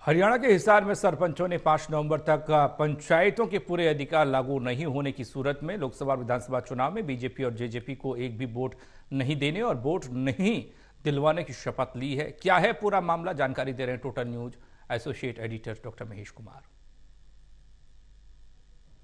हरियाणा के हिसार में सरपंचों ने 5 नवंबर तक पंचायतों के पूरे अधिकार लागू नहीं होने की सूरत में लोकसभा और विधानसभा चुनाव में बीजेपी और जेजेपी को एक भी वोट नहीं देने और वोट नहीं दिलवाने की शपथ ली है। क्या है पूरा मामला, जानकारी दे रहे हैं total news associate editor doctor Mahesh Kumar.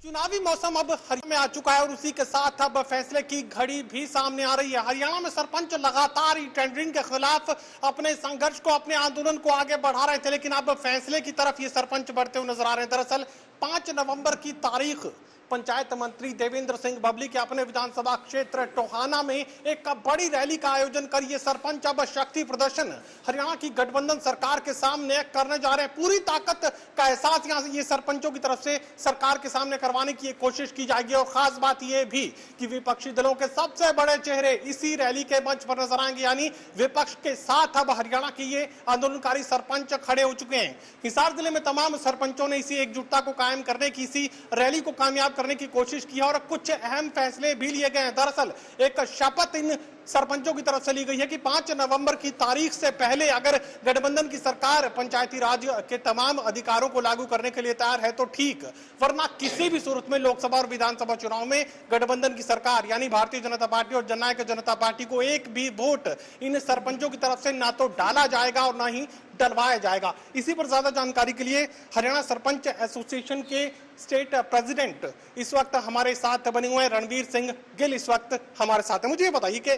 चुनावी मौसम अब हरियाणा में आ चुका है और उसी के साथ अब फैसले की घड़ी भी सामने आ रही है। हरियाणा में सरपंच लगातार ई टेंडरिंग के खिलाफ अपने संघर्ष को, अपने आंदोलन को आगे बढ़ा रहे थे, लेकिन अब फैसले की तरफ ये सरपंच बढ़ते हुए नजर आ रहे हैं। दरअसल 5 नवंबर की तारीख पंचायत मंत्री देवेंद्र सिंह बबली के अपने विधानसभा क्षेत्र टोहाना में एक बड़ी रैली का आयोजन कर ये सरपंच अब शक्ति प्रदर्शन हरियाणा की गठबंधन सरकार के सामने करने जा रहे हैं। पूरी ताकत का एहसास यहाँ से ये सरपंचों की तरफ से सरकार के सामने करवाने की कोशिश की जाएगी। और खास बात यह भी कि विपक्षी दलों के सबसे बड़े चेहरे इसी रैली के मंच पर नजर आएंगे, यानी विपक्ष के साथ अब हरियाणा के ये आंदोलनकारी सरपंच खड़े हो चुके हैं। हिसार जिले में तमाम सरपंचों ने इसी एकजुटता को कायम करने की, इसी रैली को कामयाब करने की कोशिश की है और कुछ अहम फैसले भी लिए गए हैं। दरअसल एक शपथ इन सरपंचों की तरफ से ली गई है कि 5 नवंबर की तारीख से पहले अगर गठबंधन की सरकार पंचायती राज के तमाम अधिकारों को लागू करने के लिए तैयार है तो ठीक, वरना किसी भी सूरत में लोकसभा और विधानसभा चुनाव में गठबंधन की सरकार यानी भारतीय जनता पार्टी और जननायक जनता पार्टी को एक भी वोट इन सरपंचों की तरफ से ना तो डाला जाएगा और ना ही डलवाया जाएगा। इसी पर ज्यादा जानकारी के लिए हरियाणा सरपंच एसोसिएशन के स्टेट प्रेसिडेंट इस वक्त हमारे साथ बने हुए हैं, रणवीर सिंह गिल इस वक्त हमारे साथ है। मुझे ये बताइए कि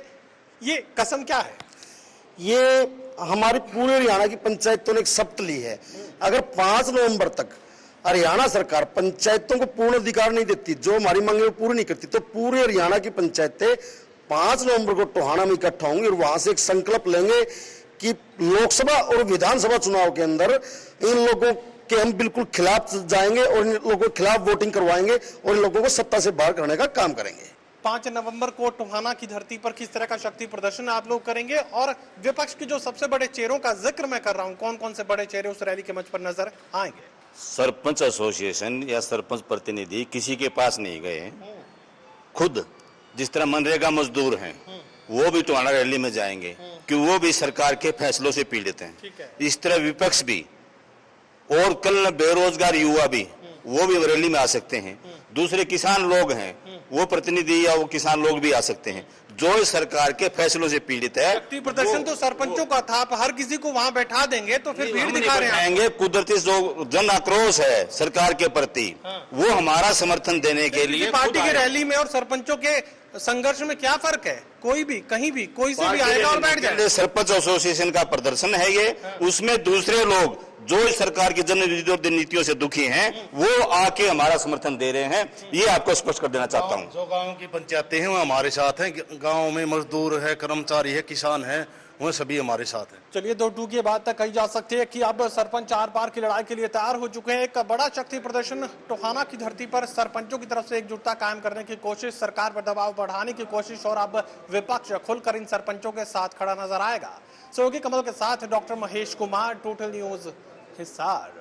ये कसम क्या है? ये हमारी पूरे हरियाणा की पंचायतों ने एक शपथ ली है, अगर 5 नवंबर तक हरियाणा सरकार पंचायतों को पूर्ण अधिकार नहीं देती, जो हमारी मांगे वो पूरी नहीं करती, तो पूरे हरियाणा की पंचायतें 5 नवंबर को टोहाना में इकट्ठा होंगी और वहां से एक संकल्प लेंगे कि लोकसभा और विधानसभा चुनाव के अंदर इन लोगों के हम बिल्कुल खिलाफ जाएंगे और इन लोगों के खिलाफ वोटिंग करवाएंगे और इन लोगों को सत्ता से बाहर करने का काम करेंगे। 5 नवंबर को टोहाना की धरती पर किस तरह का शक्ति प्रदर्शन आप लोग करेंगे और विपक्ष के जो सबसे बड़े चेहरों का जिक्र मैं कर रहा हूं, कौन कौन से बड़े चेहरे उस रैली के मंच पर नजर आएंगे? सरपंच एसोसिएशन या सरपंच प्रतिनिधि किसी के पास नहीं गए, खुद जिस तरह मनरेगा मजदूर हैं वो भी टोहाना रैली में जाएंगे कि वो भी सरकार के फैसलों से पीड़ित हैं। इस तरह विपक्ष भी और कल बेरोजगार युवा भी वो भी रैली में आ सकते हैं। दूसरे किसान लोग हैं वो प्रतिनिधि या वो किसान लोग भी आ सकते हैं जो इस सरकार के फैसलों से पीड़ित है। शक्ति प्रदर्शन तो सरपंचों का था, आप हर किसी को वहां बैठा देंगे तो फिर भीड़ दिखा रहे हैं। कुदरती जो जन आक्रोश है सरकार के प्रति वो हमारा समर्थन देने के लिए पार्टी की रैली में और सरपंचों के संघर्ष में क्या फर्क है? कोई भी कहीं भी कोई से भी आएगा और बैठ जाएगा। सरपंच एसोसिएशन का प्रदर्शन है ये, उसमें दूसरे लोग जो इस सरकार की जन नीतियों से दुखी हैं वो आके हमारा समर्थन दे रहे हैं, ये आपको स्पष्ट कर देना चाहता हूं। जो गांव की पंचायतें हैं वो हमारे साथ हैं, गांव में मजदूर है, कर्मचारी है, किसान है, वो सभी हमारे साथ हैं। चलिए 2-2 की बात तक कही जा सकती है कि अब सरपंच आर पार की लड़ाई के लिए तैयार हो चुके हैं। एक बड़ा शक्ति प्रदर्शन टोहाना की धरती पर सरपंचों की तरफ से एकजुटता कायम करने की कोशिश, सरकार पर दबाव बढ़ाने की कोशिश और अब विपक्ष खुलकर इन सरपंचों के साथ खड़ा नजर आएगा। सहयोगी कमल के साथ doctor Mahesh Kumar, total news Hisar.